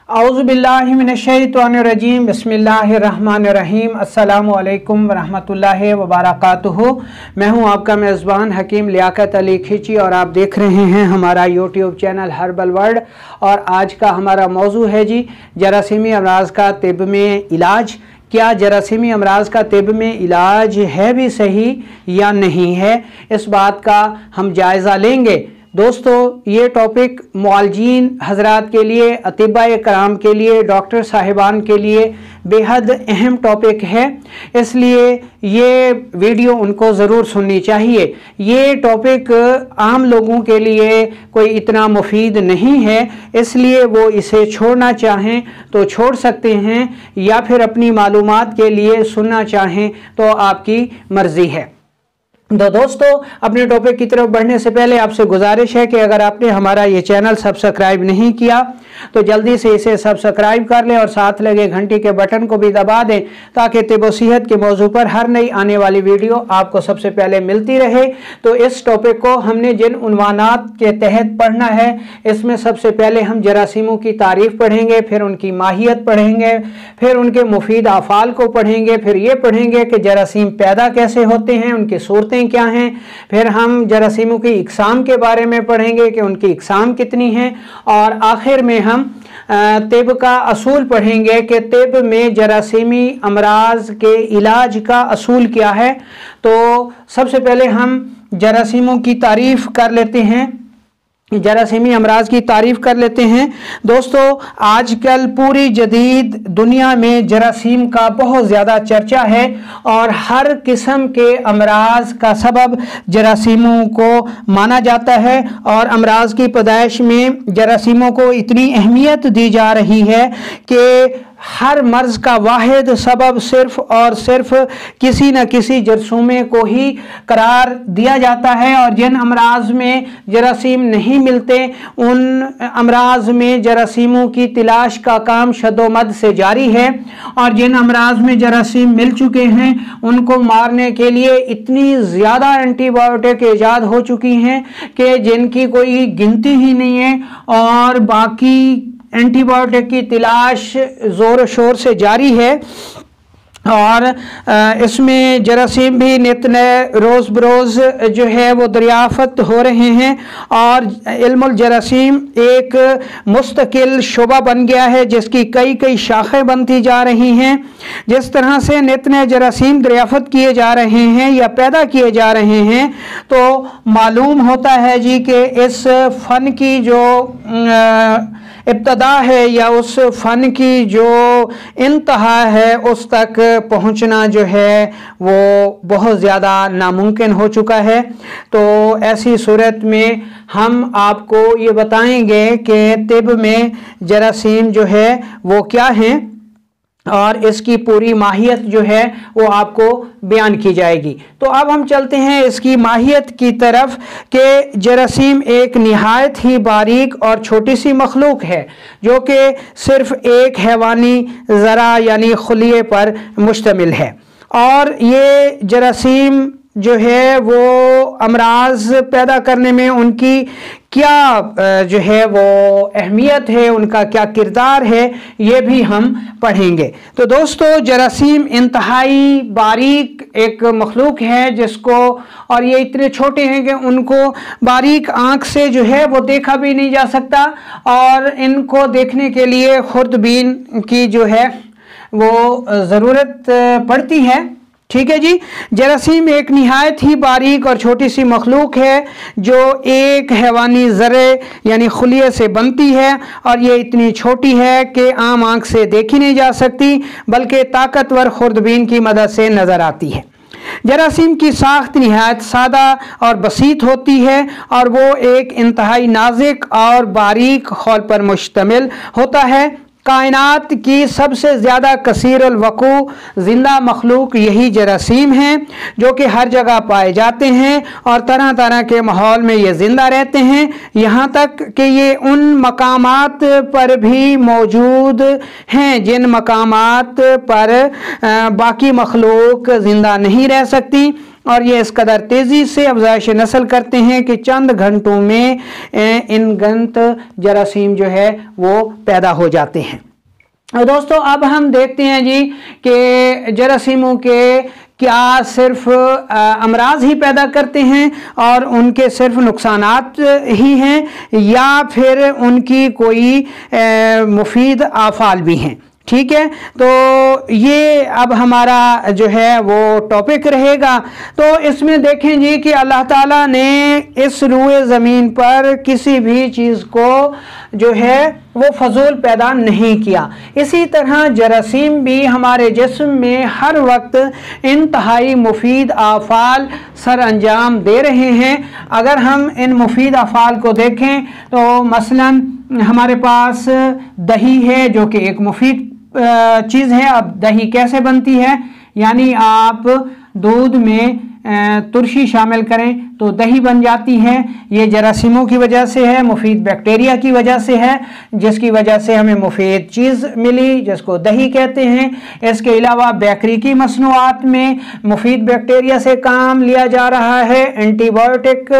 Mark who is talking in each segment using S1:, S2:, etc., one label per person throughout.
S1: औज़ुबिल्लाहि मिनश्शैतानिर्रजीम बिस्मिल्लाहिर्रहमानिर्रहीम अस्सलामु अलैकुम वरहमतुल्लाहि वबरकातुहू। मैं हूं आपका मेज़बान हकीम लियाकत अली खिची और आप देख रहे हैं हमारा यूट्यूब चैनल हर्बल वर्ल्ड। और आज का हमारा मौजू है जी जरासीमी अमराज का तिब में इलाज। क्या जरासीमी अमराज का तिब में इलाज है भी सही या नहीं है, इस बात का हम जायज़ा लेंगे। दोस्तों, ये टॉपिक मुआलजीन हजरात के लिए, अतिब्बाए कराम के लिए, डॉक्टर साहिबान के लिए बेहद अहम टॉपिक है, इसलिए ये वीडियो उनको ज़रूर सुननी चाहिए। ये टॉपिक आम लोगों के लिए कोई इतना मुफीद नहीं है, इसलिए वो इसे छोड़ना चाहें तो छोड़ सकते हैं, या फिर अपनी मालूमात के लिए सुनना चाहें तो आपकी मर्ज़ी है। तो दोस्तों, अपने टॉपिक की तरफ बढ़ने से पहले आपसे गुजारिश है कि अगर आपने हमारा ये चैनल सब्सक्राइब नहीं किया तो जल्दी से इसे सब्सक्राइब कर लें और साथ लगे घंटी के बटन को भी दबा दें, ताकि तिब व सेहत के मौजू पर हर नई आने वाली वीडियो आपको सबसे पहले मिलती रहे। तो इस टॉपिक को हमने जिन उन्वानात के तहत पढ़ना है, इसमें सबसे पहले हम जरासीमों की तारीफ़ पढ़ेंगे, फिर उनकी माहियत पढ़ेंगे, फिर उनके मुफीद आफ़ाल को पढ़ेंगे, फिर ये पढ़ेंगे कि जरासीम पैदा कैसे होते हैं, उनकी सूरतें क्या हैं, फिर हम जरासीमों की इकसाम के बारे में पढ़ेंगे कि उनकी इकसाम कितनी हैं, और आखिर में हम तिब का असूल पढ़ेंगे कि तिब में जरासीमी अमराज के इलाज का असूल क्या है। तो सबसे पहले हम जरासीमों की तारीफ़ कर लेते हैं, जरासीमी अमराज की तारीफ़ कर लेते हैं। दोस्तों, आजकल पूरी जदीद दुनिया में जरासीम का बहुत ज़्यादा चर्चा है और हर किस्म के अमराज का सबब जरासीमों को माना जाता है, और अमराज की पैदाइश में जरासीमों को इतनी अहमियत दी जा रही है कि हर मर्ज का वाहिद सबब सिर्फ और सिर्फ किसी न किसी जरासीम को ही करार दिया जाता है, और जिन अमराज में जरासीम नहीं मिलते उन अमराज में जरासीमों की तलाश का काम शदोमद से जारी है, और जिन अमराज में जरासीम मिल चुके हैं उनको मारने के लिए इतनी ज़्यादा एंटीबायोटिक ईजाद हो चुकी हैं कि जिनकी कोई गिनती ही नहीं है, और बाकी एंटीबायोटिक की तलाश ज़ोर शोर से जारी है। और इसमें जरासीम भी नित नए रोज़ बरोज़ जो है वो दरियाफ़त हो रहे हैं, और इल्मुल जरासीम एक मुस्तकिल शोबा बन गया है जिसकी कई कई शाखें बनती जा रही हैं। जिस तरह से नित नए जरासीम दरियाफ़त किए जा रहे हैं या पैदा किए जा रहे हैं, तो मालूम होता है जी कि इस फ़न की जो इब्तदा है या उस फ़न की जो इंतहा है, उस तक पहुंचना जो है वो बहुत ज़्यादा नामुमकिन हो चुका है। तो ऐसी सूरत में हम आपको ये बताएंगे कि तिब में जरासीम जो है वो क्या हैं, और इसकी पूरी माहियत जो है वो आपको बयान की जाएगी। तो अब हम चलते हैं इसकी माहियत की तरफ कि जरासीम एक निहायत ही बारीक और छोटी सी मखलूक है जो कि सिर्फ एक हैवानी ज़रा यानी खुलिये पर मुश्तमिल है, और ये जरासीम जो है वो अमराज पैदा करने में उनकी क्या जो है वो अहमियत है, उनका क्या किरदार है, ये भी हम पढ़ेंगे। तो दोस्तों, जरासीम इंतहाई बारीक एक मखलूक है जिसको, और ये इतने छोटे हैं कि उनको बारीक आँख से जो है वो देखा भी नहीं जा सकता, और इनको देखने के लिए खुर्दबीन की जो है वो ज़रूरत पड़ती है। ठीक है जी। जरासीम एक निहायत ही बारीक और छोटी सी मखलूक है जो एक हैवानी ज़रे यानी खुलिये से बनती है, और ये इतनी छोटी है कि आम आँख से देखी नहीं जा सकती, बल्कि ताकतवर खुर्दबीन की मदद से नज़र आती है। जरासीम की साख्त निहायत सादा और बसीत होती है, और वो एक इंतहाई नाजुक और बारीक खौल पर मुश्तमिल होता है। कायनात की सबसे ज़्यादा कसीरुल वक़ू ज़िंदा मखलूक यही जरासीम हैं, जो कि हर जगह पाए जाते हैं और तरह तरह के माहौल में ये ज़िंदा रहते हैं, यहाँ तक कि ये उन मकामात पर भी मौजूद हैं जिन मकामात पर बाकी मखलूक ज़िंदा नहीं रह सकती। और ये इस कदर तेज़ी से अफज़ाइश नस्ल करते हैं कि चंद घंटों में अनगिनत जरासीम जो है वो पैदा हो जाते हैं। और दोस्तों अब हम देखते हैं जी कि जरासीमों के क्या सिर्फ अमराज ही पैदा करते हैं और उनके सिर्फ नुकसानात ही हैं, या फिर उनकी कोई मुफीद आफाल भी हैं। ठीक है, तो ये अब हमारा जो है वो टॉपिक रहेगा। तो इसमें देखें जी कि अल्लाह ताला ने इस रूए ज़मीन पर किसी भी चीज़ को जो है वो फजूल पैदा नहीं किया। इसी तरह जरासीम भी हमारे जिस्म में हर वक्त इंतहाई मुफीद आफ़ाल सर अंजाम दे रहे हैं। अगर हम इन मुफीद आफ़ाल को देखें तो मसलन हमारे पास दही है जो कि एक मुफीद चीज़ है। अब दही कैसे बनती है, यानी आप दूध में तुरशी शामिल करें तो दही बन जाती है। ये जरासीमों की वजह से है, मुफीद बैक्टीरिया की वजह से है, जिसकी वजह से हमें मुफीद चीज़ मिली जिसको दही कहते हैं। इसके अलावा बेकरी की मसनूआत में मुफीद बैक्टीरिया से काम लिया जा रहा है, एंटीबायोटिक,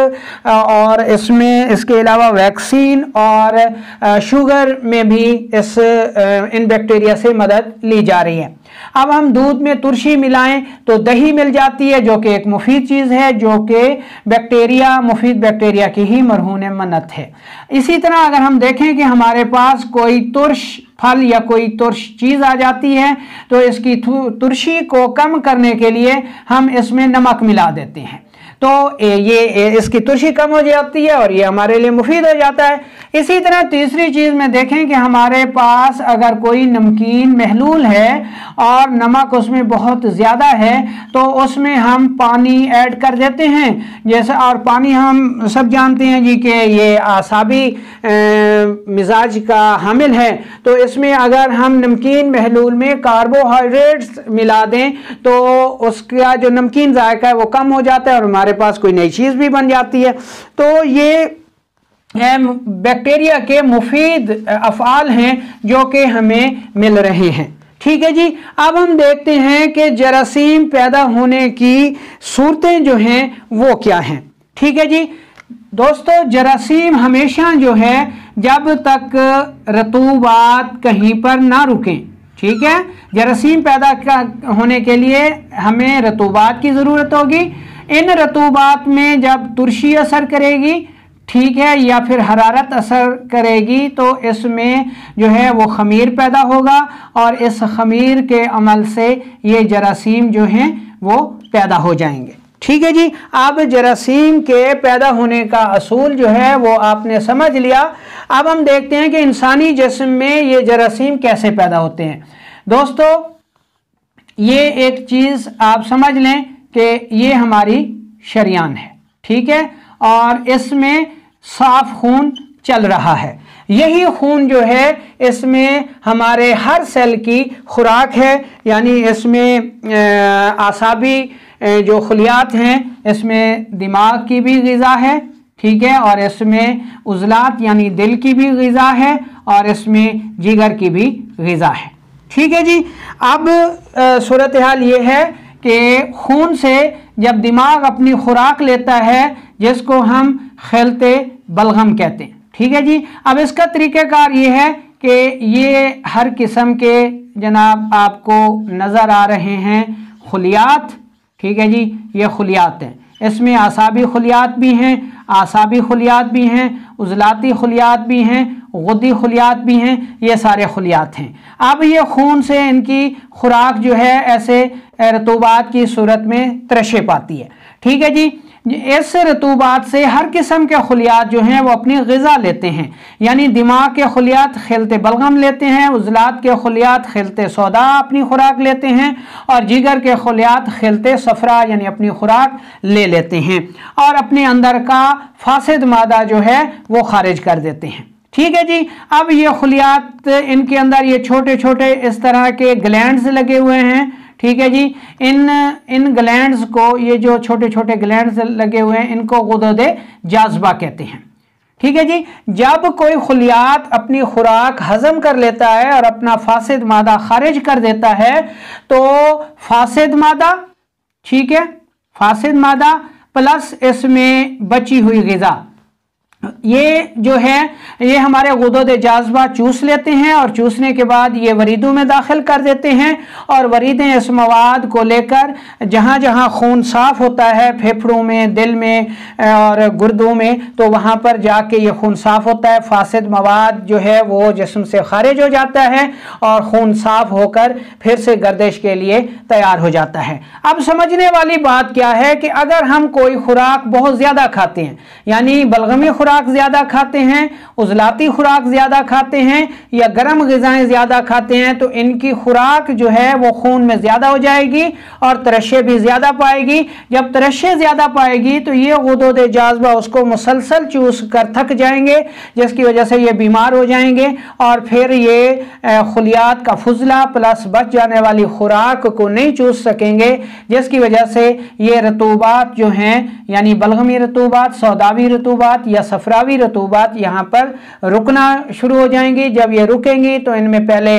S1: और इसमें इसके अलावा वैक्सीन और शुगर में भी इन बैक्टीरिया से मदद ली जा रही है। अब हम दूध में तुरशी मिलाएं तो दही मिल जाती है जो कि एक मुफीद चीज़ है, जो कि बैक्टीरिया, मुफीद बैक्टीरिया की ही मरहून मन्नत है। इसी तरह अगर हम देखें कि हमारे पास कोई तुर्श फल या कोई तुर्श चीज़ आ जाती है तो इसकी तुर्शी को कम करने के लिए हम इसमें नमक मिला देते हैं, तो ये इसकी तुर्शी कम हो जाती है और ये हमारे लिए मुफीद हो जाता है। इसी तरह तीसरी चीज़ में देखें कि हमारे पास अगर कोई नमकीन महलूल है और नमक उसमें बहुत ज़्यादा है तो उसमें हम पानी ऐड कर देते हैं जैसे, और पानी हम सब जानते हैं जी कि ये आसाबी मिजाज का हामिल है। तो इसमें अगर हम नमकीन महलूल में कार्बोहाइड्रेट्स मिला दें तो उसका जो नमकीन जायका है वो कम हो जाता है और हमारे पास कोई नई चीज़ भी बन जाती है। तो ये बैक्टीरिया के मुफीद अफ़आल हैं जो कि हमें मिल रहे हैं। ठीक है जी, अब हम देखते हैं कि जरासीम पैदा होने की सूरतें जो हैं वो क्या हैं। ठीक है जी दोस्तों, जरासीम हमेशा जो है जब तक रतूबात कहीं पर ना रुकें, ठीक है, जरासीम पैदा होने के लिए हमें रतूबात की ज़रूरत होगी। इन रतूबात में जब तुरशी असर करेगी, ठीक है, या फिर हरारत असर करेगी तो इसमें जो है वो खमीर पैदा होगा और इस खमीर के अमल से ये जरासीम जो हैं वो पैदा हो जाएंगे। ठीक है जी, अब जरासीम के पैदा होने का असूल जो है वो आपने समझ लिया। अब हम देखते हैं कि इंसानी जिस्म में ये जरासीम कैसे पैदा होते हैं। दोस्तों ये एक चीज़ आप समझ लें कि ये हमारी शरीयान है, ठीक है, और इसमें साफ खून चल रहा है। यही खून जो है इसमें हमारे हर सेल की खुराक है, यानी इसमें आसाबी जो खुलियात हैं इसमें दिमाग की भी ग़िज़ा है, ठीक है, और इसमें उज़लात यानी दिल की भी ग़िज़ा है और इसमें जिगर की भी ग़िज़ा है। ठीक है जी, अब सूरत हाल ये है कि खून से जब दिमाग अपनी खुराक लेता है जिसको हम खिलते बलगम कहते हैं। ठीक है जी, अब इसका तरीक़ाकार ये है कि ये हर किस्म के जनाब आपको नज़र आ रहे हैं खुलियात। ठीक है जी, ये खुलियात हैं, इसमें आसाबी खुलियात भी हैं, आसाबी खुलियात भी हैं, उज़लाती खुलियात भी हैं, गुद्दी खुलियात भी हैं, ये सारे खुलियात हैं। अब ये खून से इनकी खुराक जो है ऐसे रतूबात की सूरत में तरशे पाती है। ठीक है जी, इस रतूबात से हर किस्म के खुलियात जो हैं वो अपनी ग़िज़ा लेते हैं, यानी दिमाग के खुलियात खिलते बलगम लेते हैं, उज़लात के खुलियात खिलते सौदा अपनी खुराक लेते हैं और जिगर के खुलियात खिलते सफ़रा यानी अपनी खुराक ले लेते हैं और अपने अंदर का फासिद मादा जो है वो खारिज कर देते हैं। ठीक है जी, अब ये खुलियात इनके अंदर ये छोटे छोटे इस तरह के ग्लैंड्स लगे हुए हैं। ठीक है जी, इन ग्लैंड्स को, ये जो छोटे छोटे ग्लैंड्स लगे हुए हैं इनको गुदद जाज़बा कहते हैं। ठीक है जी, जब कोई खुलियात अपनी खुराक हजम कर लेता है और अपना फासिद मादा खारिज कर देता है तो फासिद मादा, ठीक है, फासिद मादा प्लस इसमें बची हुई ग़िज़ा, ये जो है ये हमारे गुदद जाज़बा चूस लेते हैं और चूसने के बाद ये वरीदों में दाखिल कर देते हैं और वरीदें इस मवाद को लेकर जहाँ जहाँ खून साफ़ होता है, फेफड़ों में, दिल में और गुर्दों में, तो वहाँ पर जाके ये खून साफ़ होता है, फासिद मवाद जो है वो जिस्म से खारिज हो जाता है और खून साफ़ होकर फिर से गर्दिश के लिए तैयार हो जाता है। अब समझने वाली बात क्या है कि अगर हम कोई खुराक बहुत ज़्यादा खाते हैं, यानी बलगमी खुराक ज़्यादा खाते हैं, उजलाती खुराक ज़्यादा खाते हैं या गर्म ग़िज़ाएँ ज़्यादा खाते हैं, तो इनकी खुराक जो है वो खून में ज़्यादा हो जाएगी और तरश्शे भी ज़्यादा पाएगी। जब तरश्शे ज़्यादा पाएगी तो ये गुदद जाज़बा उसको मुसलसल चूस कर थक जाएंगे, जिसकी वजह से ये बीमार हो जाएंगे और फिर ये खुलियात का फुजला प्लस बच जाने वाली खुराक को नहीं चूस सकेंगे, जिसकी वजह से ये रतूबात जो हैं, यानी बलगमी रतूबात, सौदावी रतूबात या सफरावी रतूबात यहाँ पर रुकना शुरू हो जाएंगी। जब ये रुकेंगी तो इनमें पहले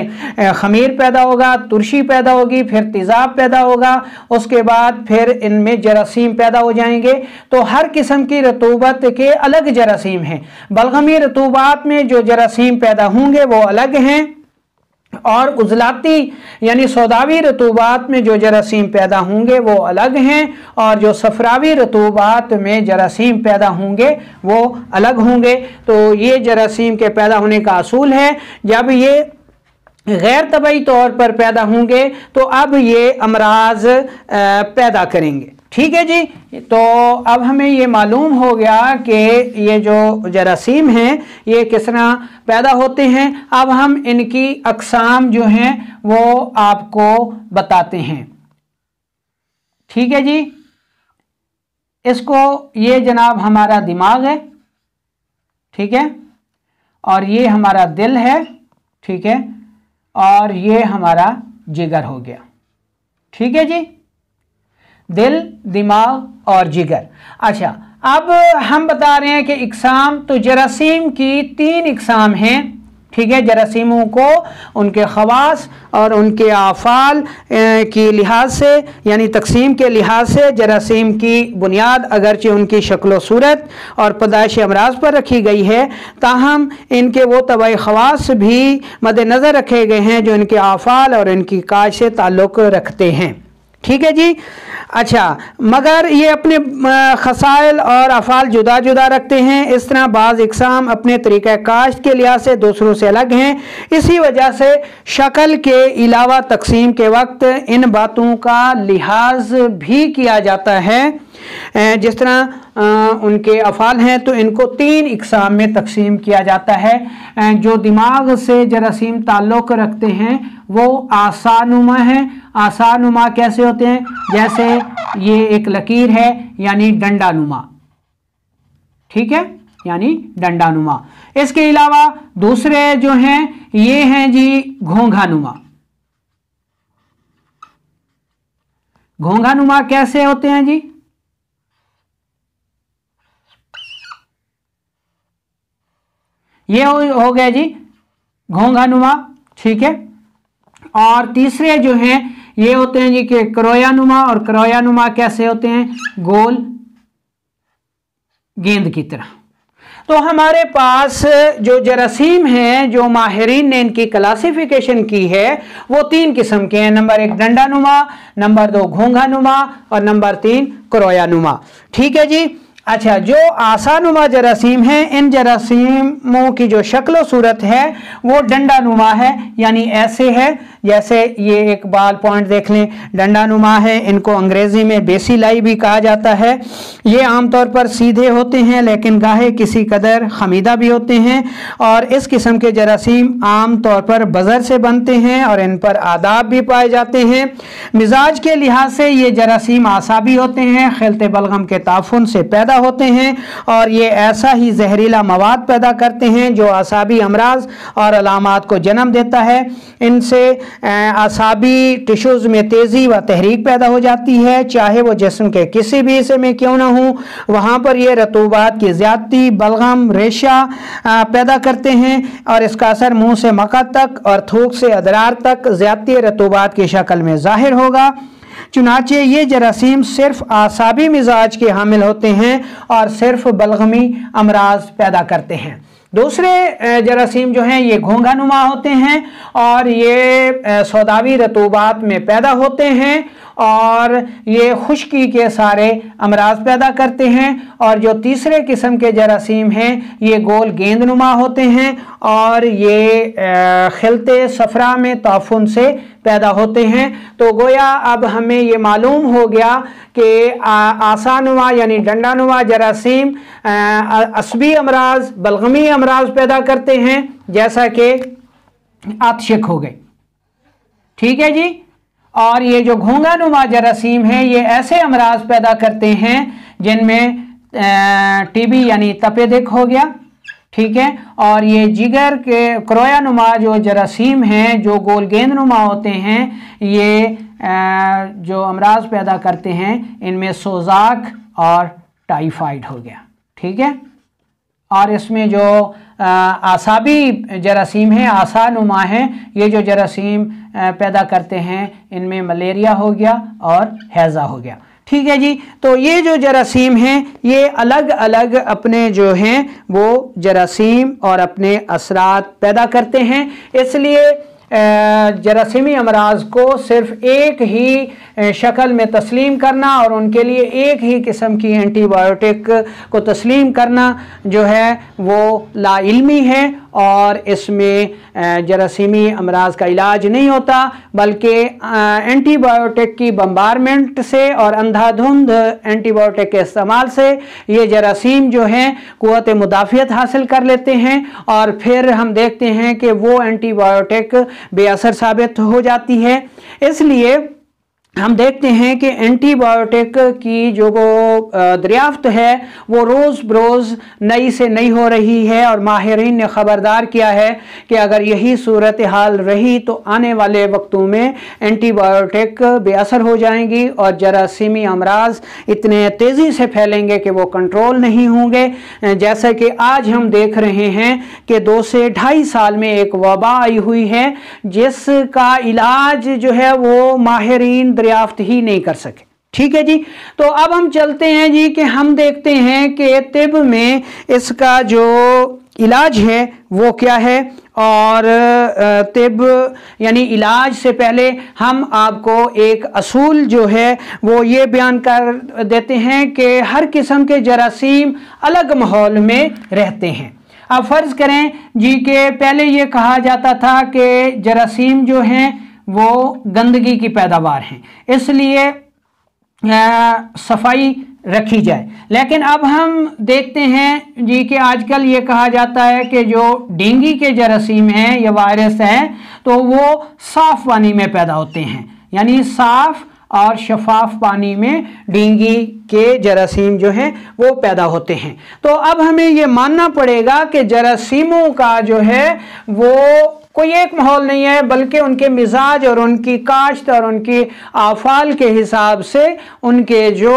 S1: खमीर पैदा होगा, तुरशी पैदा होगी, फिर तेज़ाब पैदा होगा, उसके बाद फिर इनमें जरासीम पैदा हो जाएंगे। तो हर किस्म की रतूबत के अलग जरासीम हैं। बलगमी रतूबात में जो जरासीम पैदा होंगे वो अलग हैं और उजलाती यानी सौदावी रतूबात में जो जरासीम पैदा होंगे वो अलग हैं और जो सफरावी रतूबात में जरासीम पैदा होंगे वो अलग होंगे। तो ये जरासीम के पैदा होने का असूल है। जब ये गैर तबई तौर पर पैदा होंगे तो अब ये अमराज पैदा करेंगे। ठीक है जी। तो अब हमें ये मालूम हो गया कि ये जो जरासीम हैं ये किस तरह पैदा होते हैं। अब हम इनकी अक़साम जो हैं वो आपको बताते हैं। ठीक है जी। इसको ये जनाब हमारा दिमाग है, ठीक है, और ये हमारा दिल है, ठीक है, और ये हमारा जिगर हो गया। ठीक है जी। दिल, दिमाग और जिगर। अच्छा, अब हम बता रहे हैं कि इक़साम, तो जरासीम की 3 इक़साम हैं। ठीक है। जरासीमों को उनके ख़वास और उनके आफ़ाल की लिहाज से यानी तकसीम के लिहाज से जरासीम की बुनियाद अगरचे उनकी शक्ल सूरत और पैदाइश अमराज पर रखी गई है, ताहम इनके वो तबाई ख़वास भी मद्देनज़र रखे गए हैं जो इनके आफ़ाल और इनकी काज से ताल्लुक़ रखते हैं। ठीक है जी। अच्छा, मगर ये अपने खसाइल और अफ़ाल जुदा जुदा रखते हैं। इस तरह बाज़ इक़साम अपने तरीक़ा काश्त के लिहाज से दूसरों से अलग हैं। इसी वजह से शक्ल के अलावा तकसीम के वक्त इन बातों का लिहाज भी किया जाता है। जिस तरह उनके अफ़ाल हैं तो इनको 3 इक़साम में तकसीम किया जाता है। जो दिमाग से जरासीम ताल्लुक़ रखते हैं वो आसानुमा हैं। आसानुमा कैसे होते हैं? जैसे ये एक लकीर है यानी डंडानुमा। ठीक है, यानी डंडानुमा। इसके अलावा दूसरे जो हैं ये हैं जी घोंघानुमा। घोंघानुमा कैसे होते हैं जी? ये हो गया जी घोंघानुमा। ठीक है। और तीसरे जो हैं ये होते हैं जी कि क्रोयानुमा। और क्रोयानुमा कैसे होते हैं? गोल गेंद की तरह। तो हमारे पास जो जरासीम हैं, जो माहिरीन ने इनकी क्लासिफिकेशन की है, वो 3 किस्म के हैं। नंबर 1 डंडानुमा, नंबर 2 घोंघानुमा और नंबर 3 क्रोयानुमा। ठीक है जी। अच्छा, जो आसानुमा जरासीम हैं, इन जरासीमों की जो शक्ल सूरत है वो डंडानुमा है, यानी ऐसे है जैसे ये एक बाल पॉइंट देख लें, डंडानुमा है। इनको अंग्रेज़ी में बेसिलाई भी कहा जाता है। ये आमतौर पर सीधे होते हैं लेकिन गाहे किसी कदर खमीदा भी होते हैं। और इस किस्म के जरासीम आम तौर पर बज़र से बनते हैं और इन पर आदाब भी पाए जाते हैं। मिजाज के लिहाज से ये जरासीम आसाबी होते हैं, खिलते बलगम के ताफुन से पैदा होते हैं और ये ऐसा ही जहरीला मवाद पैदा करते हैं जो आसाबी अमराज और अलामात को जन्म देता है। इनसे आसाबी टिश्यूज़ में तेज़ी व तहरीक पैदा हो जाती है, चाहे वो जिस्म के किसी भी हिस्से में क्यों ना हो। वहाँ पर ये रतूबात की ज़्यादती, बलगम, रेशा पैदा करते हैं और इसका असर मुँह से मक़द तक और थूक से अदरार तक ज़्यादती रतूबात की शक्ल में ज़ाहिर होगा। चुनाचे ये जरासीम सिर्फ आसाबी मिजाज के हामिल होते हैं और सिर्फ बलगमी अमराज पैदा करते हैं। दूसरे जरासीम जो हैं ये घोंघानुमा होते हैं और ये सौदावी रतूबात में पैदा होते हैं और ये खुश्की के सारे अमराज पैदा करते हैं। और जो तीसरे किस्म के जरासीम हैं ये गोल गेंदनुमा होते हैं और ये खिलते सफरा में ताफुन से पैदा होते हैं। तो गोया अब हमें ये मालूम हो गया कि आसानुमा यानी डंडानुमा जरासीम असबी अमराज बलगमी अमराज पैदा करते हैं, जैसा कि आतशिक हो गई। ठीक है जी। और ये जो घोंघानुमा जरासीम हैं ये ऐसे अमराज पैदा करते हैं जिनमें टीबी यानी तपेदिक हो गया। ठीक है। और ये जिगर के क्रोयानुमा जो जरासीम हैं जो गोल गेंदनुमा होते हैं ये जो अमराज पैदा करते हैं इनमें सोजाक और टाइफाइड हो गया। ठीक है। और इसमें जो आसाबी जरासीम हैं आसानुमा हैं ये जो जरासीम पैदा करते हैं इनमें मलेरिया हो गया और हैज़ा हो गया। ठीक है जी। तो ये जो जरासीम हैं ये अलग अलग अपने जो हैं वो जरासीम और अपने असरात पैदा करते हैं। इसलिए जरासीमी अमराज को सिर्फ एक ही शक्ल में तस्लीम करना और उनके लिए एक ही किस्म की एंटीबायोटिक को तस्लीम करना जो है वो लाइल्मी है और इसमें जरासीमी अमराज का इलाज नहीं होता, बल्कि एंटीबायोटिक की बम्बारमेंट से और अंधाधुंध एंटीबायोटिक के इस्तेमाल से ये जरासीम जो हैं क़ुव्वत मुदाफ़ियत हासिल कर लेते हैं और फिर हम देखते हैं कि वो एंटीबायोटिक बेअसर साबित हो जाती है। इसलिए हम देखते हैं कि एंटीबायोटिक की जो वो दरियाफ्त है वो रोज़ बरोज़ नई से नई हो रही है और माहिरीन ने ख़बरदार किया है कि अगर यही सूरत हाल रही तो आने वाले वक्तों में एंटीबायोटिक बेअसर हो जाएंगी और जरासीमी अमराज इतने तेज़ी से फैलेंगे कि वो कंट्रोल नहीं होंगे। जैसा कि आज हम देख रहे हैं कि 2 से 2.5 साल में एक वबा आई हुई है जिसका इलाज जो है वो माहिरीन दरियाफ्त ही नहीं कर सके। ठीक है जी। तो अब हम चलते हैं जी कि हम देखते हैं कि तिब में इसका जो इलाज है वो क्या है। और तिब यानी इलाज से पहले हम आपको एक असूल जो है वो ये बयान कर देते हैं कि हर किस्म के जरासीम अलग माहौल में रहते हैं। अब फ़र्ज़ करें जी कि पहले ये कहा जाता था कि जरासीम जो हैं वो गंदगी की पैदावार हैं, इसलिए सफाई रखी जाए। लेकिन अब हम देखते हैं जी कि आजकल ये कहा जाता है कि जो डेंगू के जरासीम हैं या वायरस हैं तो वो साफ़ पानी में पैदा होते हैं, यानी साफ़ और शफाफ पानी में डेंगू के जरासीम जो हैं वो पैदा होते हैं। तो अब हमें ये मानना पड़ेगा कि जरासीमों का जो है वो कोई एक माहौल नहीं है, बल्कि उनके मिजाज और उनकी काश्त और उनकी आफाल के हिसाब से उनके जो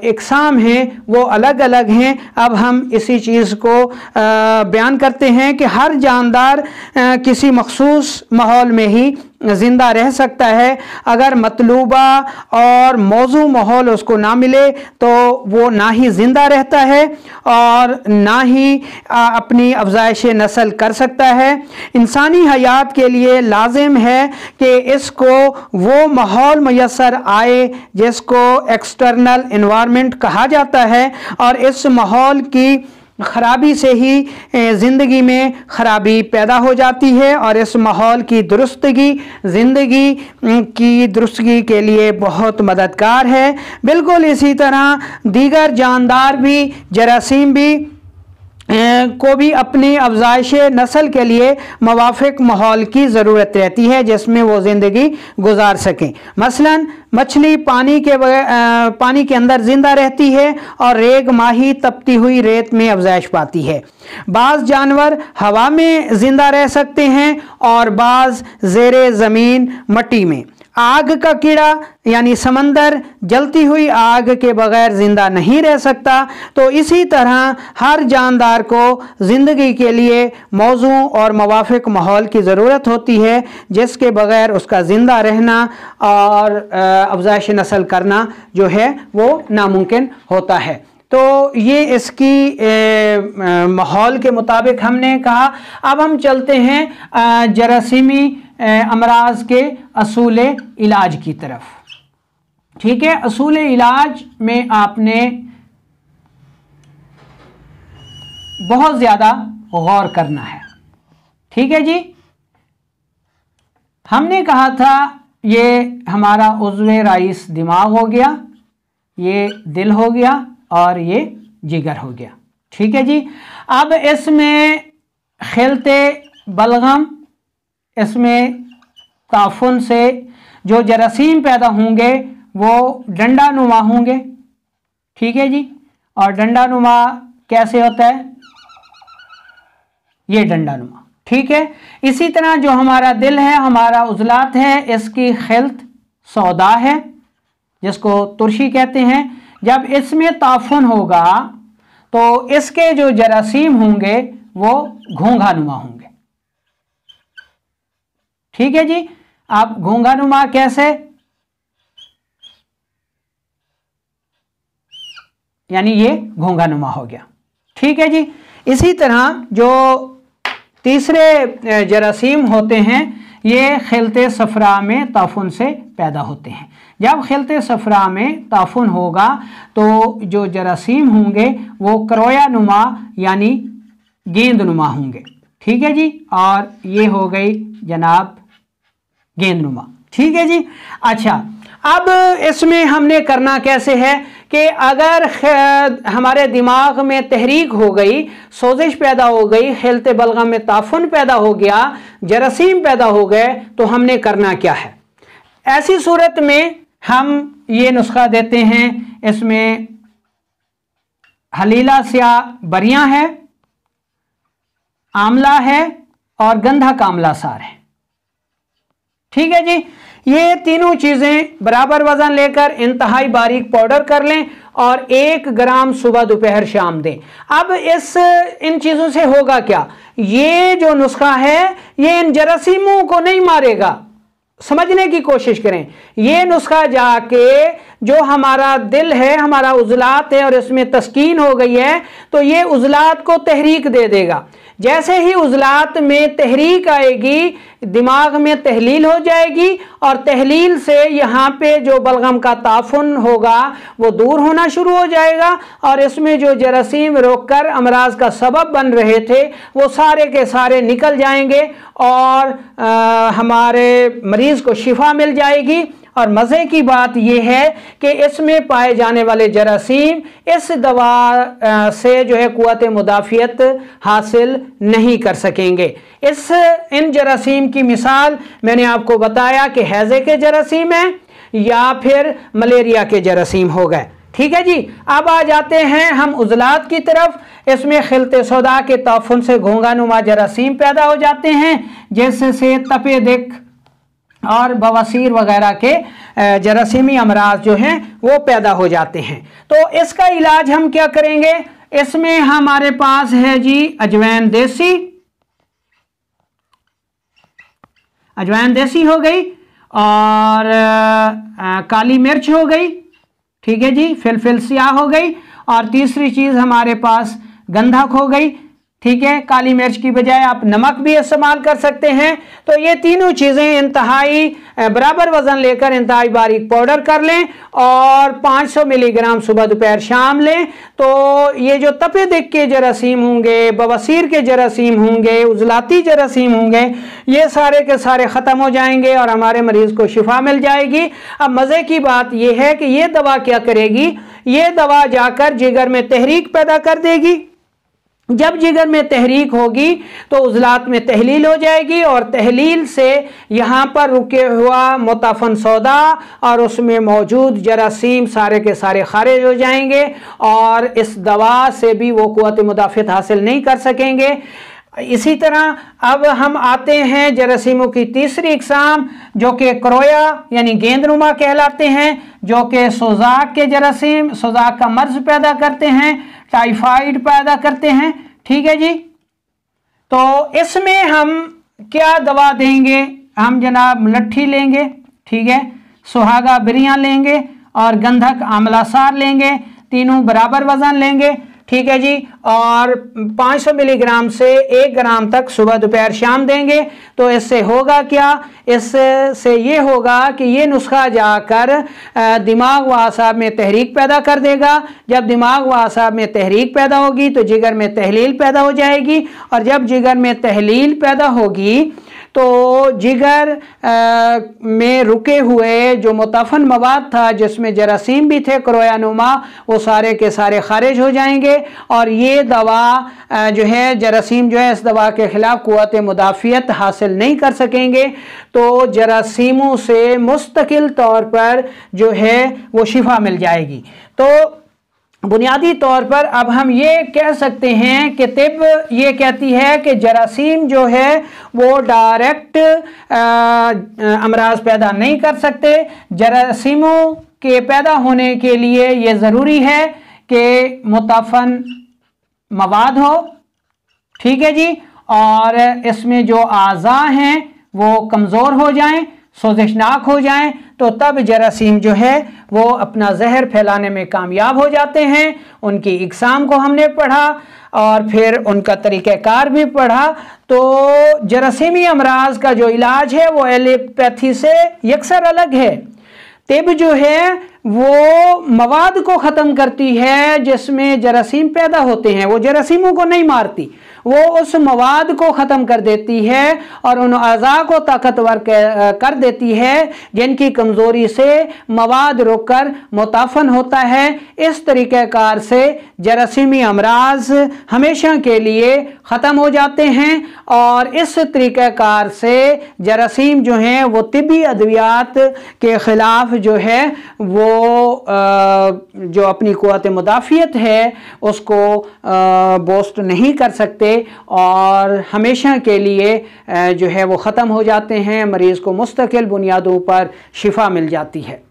S1: इकसाम हैं वो अलग अलग हैं। अब हम इसी चीज़ को बयान करते हैं कि हर जानदार किसी मखसूस माहौल में ही ज़िंदा रह सकता है। अगर मतलूबा और मौजू माहौल उसको ना मिले तो वो ना ही ज़िंदा रहता है और ना ही अपनी अफज़ाइश नस्ल कर सकता है। इंसानी हयात के लिए लाजिम है कि इसको वो माहौल मैसर आए जिसको एक्सटर्नल एनवायरनमेंट कहा जाता है और इस माहौल की ख़राबी से ही ज़िंदगी में ख़राबी पैदा हो जाती है और इस माहौल की दुरुस्तगी ज़िंदगी की दुरुस्तगी के लिए बहुत मददगार है। बिल्कुल इसी तरह दीगर जानदार भी जरासीम भी को भी अपनी अफज़ाइश नस्ल के लिए मुवाफ़िक़ माहौल की ज़रूरत रहती है जिसमें वो ज़िंदगी गुजार सकें। मसलन मछली पानी के अंदर ज़िंदा रहती है और रेग माही तपती हुई रेत में अफज़ाइश पाती है। बाज़ जानवर हवा में ज़िंदा रह सकते हैं और बाज़ ज़ेरे ज़मीन मट्टी में। आग का कीड़ा यानी समंदर जलती हुई आग के बगैर ज़िंदा नहीं रह सकता, तो इसी तरह हर जानदार को ज़िंदगी के लिए मौजू और मुवाफ़िक माहौल की ज़रूरत होती है, जिसके बगैर उसका ज़िंदा रहना और अफ़ज़ाइश नस्ल करना जो है वो नामुमकिन होता है। तो ये इसकी माहौल के मुताबिक हमने कहा। अब हम चलते हैं जरासीमी अमराज के असूल इलाज की तरफ। ठीक है, असूल इलाज में आपने बहुत ज़्यादा गौर करना है। ठीक है जी, हमने कहा था ये हमारा उज़्वे राइस दिमाग हो गया, ये दिल हो गया और ये जिगर हो गया। ठीक है जी, अब इसमें खिलते बलगम, इसमें ताफुन से जो जरासीम पैदा होंगे वो डंडा नुमा होंगे। ठीक है जी, और डंडा नुमा कैसे होता है? ये डंडा नुमा। ठीक है, इसी तरह जो हमारा दिल है, हमारा उजलात है, इसकी खिल्त सौदा है जिसको तुरशी कहते हैं। जब इसमें ताफुन होगा तो इसके जो जरासीम होंगे वो घोंघा नुमा होंगे। ठीक है जी, अब घोंघा नुमा कैसे? यानी ये घोंघा नुमा हो गया। ठीक है जी, इसी तरह जो तीसरे जरासीम होते हैं ये खिलते सफरा में ताफुन से पैदा होते हैं। जब खिलते सफरा में ताफुन होगा तो जो जरासीम होंगे वो करोया नुमा यानी गेंद नुमा होंगे। ठीक है जी, और ये हो गई जनाब गेंद नुमा। ठीक है जी, अच्छा अब इसमें हमने करना कैसे है कि अगर हमारे दिमाग में तहरीक हो गई, सोजिश पैदा हो गई, खिलते बलगम में ताफुन पैदा हो गया, जरासीम पैदा हो गए, तो हमने करना क्या है? ऐसी सूरत में हम ये नुस्खा देते हैं। इसमें हलीला स्या बरियां है, आमला है और गंधा कामला सार है। ठीक है जी, ये तीनों चीज़ें बराबर वज़न लेकर इंतहाई बारीक पाउडर कर लें और 1 ग्राम सुबह दोपहर शाम दें। अब इन चीज़ों से होगा क्या? ये जो नुस्खा है ये इन जरासीमों को नहीं मारेगा। समझने की कोशिश करें। ये नुस्खा जाके जो हमारा दिल है, हमारा उजलात है और इसमें तस्कीन हो गई है, तो ये उजलात को तहरीक दे देगा। जैसे ही उजलात में तहरीक आएगी, दिमाग में तहलील हो जाएगी और तहलील से यहाँ पे जो बलगम का ताफुन होगा वो दूर होना शुरू हो जाएगा और इसमें जो जरासीम रोककर अमराज का सबब बन रहे थे वो सारे के सारे निकल जाएंगे और हमारे मरीज़ को शिफा मिल जाएगी। और मज़े की बात यह है कि इसमें पाए जाने वाले जरासीम इस दवा से जो है क़ुव्वत मुदाफ़ियत हासिल नहीं कर सकेंगे। इन जरासीम की मिसाल मैंने आपको बताया कि हैज़े के जरासीम हैं या फिर मलेरिया के जरासीम हो गए। ठीक है जी, अब आ जाते हैं हम उजलात की तरफ। इसमें खिलते सौदा के ताफुन से घोंघा नुमा जरासीम पैदा हो जाते हैं, जैसे तपे दिक और बवासीर वगैरह के जरासीमी अमराज जो हैं वो पैदा हो जाते हैं। तो इसका इलाज हम क्या करेंगे? इसमें हमारे पास है जी अजवैन देसी। अजवैन देसी हो गई और काली मिर्च हो गई। ठीक है जी, फिलफिल स्याह हो गई और तीसरी चीज़ हमारे पास गंधक हो गई। ठीक है, काली मिर्च की बजाय आप नमक भी इस्तेमाल कर सकते हैं। तो ये तीनों चीज़ें इंतहाई बराबर वज़न लेकर इंतहाई बारीक पाउडर कर लें और 500 मिलीग्राम सुबह दोपहर शाम लें। तो ये जो तपे दिक के जरासीम होंगे, बवासीर के जरासीम होंगे, उजलाती जरासीम होंगे, ये सारे के सारे ख़त्म हो जाएंगे और हमारे मरीज़ को शिफा मिल जाएगी। अब मज़े की बात यह है कि ये दवा क्या करेगी? ये दवा जाकर जिगर में तहरीक पैदा कर देगी। जब जिगर में तहरीक होगी तो उजलात में तहलील हो जाएगी और तहलील से यहाँ पर रुके हुआ मुताफन सौदा और उसमें मौजूद जरासीम सारे के सारे खारिज हो जाएंगे और इस दवा से भी वो क़ुव्वत मुदाफ़ियत हासिल नहीं कर सकेंगे। इसी तरह अब हम आते हैं जरासीमों की तीसरी इकसाम जो कि क्रोया यानी गेंदनुमा कहलाते हैं, जो कि सोजाक के जरासीम, सोजाक का मर्ज पैदा करते हैं, टाइफाइड पैदा करते हैं। ठीक है जी। तो इसमें हम क्या दवा देंगे? हम जनाब मुलट्ठी लेंगे, ठीक है, सुहागा बिरियाँ लेंगे और गंधक आमलासार लेंगे, तीनों बराबर वजन लेंगे। ठीक है जी। और 500 मिलीग्राम से 1 ग्राम तक सुबह दोपहर शाम देंगे। तो इससे होगा क्या? इससे ये होगा कि ये नुस्खा जाकर दिमाग व आसाब में तहरीक पैदा कर देगा। जब दिमाग व आसाब में तहरीक पैदा होगी तो जिगर में तहलील पैदा हो जाएगी, और जब जिगर में तहलील पैदा होगी तो जिगर में रुके हुए जो मुताफन मवाद था जिसमें जरासीम भी थे क्रोयानुमा, वो सारे के सारे खारिज हो जाएंगे और ये दवा जो है जरासीम जो है इस दवा के ख़िलाफ़ क़ुव्वत मुदाफ़ियत हासिल नहीं कर सकेंगे। तो जरासीमों से मुस्तकिल तौर पर जो है वो शिफा मिल जाएगी। तो बुनियादी तौर पर अब हम ये कह सकते हैं कि तिब ये कहती है कि जरासीम जो है वो डायरेक्ट अमराज पैदा नहीं कर सकते। जरासीमों के पैदा होने के लिए ये ज़रूरी है कि मुताफन मवाद हो, ठीक है जी, और इसमें जो आज़ा हैं वो कमज़ोर हो जाएं, सोजिशनाक हो जाएं, तो तब जरासीम जो है वो अपना जहर फैलाने में कामयाब हो जाते हैं। उनकी इकसाम को हमने पढ़ा और फिर उनका तरीक़ाकार भी पढ़ा। तो जरासीमी अमराज का जो इलाज है वो एलोपैथी से यकसर अलग है। तिब जो है वो मवाद को ख़त्म करती है जिसमें जरासीम पैदा होते हैं, वो जरासीमों को नहीं मारती, वो उस मवाद को ख़त्म कर देती है और उन अज़ा को ताकतवर कर देती है जिनकी कमज़ोरी से मवाद रुककर मुताफन होता है। इस तरीक़ाकार से जरासीमी अमराज हमेशा के लिए ख़त्म हो जाते हैं और इस तरीक़ाकार से जरासीम जो हैं वो तिब्बी अद्वियात के ख़िलाफ़ जो है वो जो अपनी क़ुव्वत मुदाफ़ियत है उसको बोस्ट नहीं कर सकते और हमेशा के लिए जो है वो ख़त्म हो जाते हैं। मरीज़ को मुस्तकिल बुनियादों पर शिफा मिल जाती है।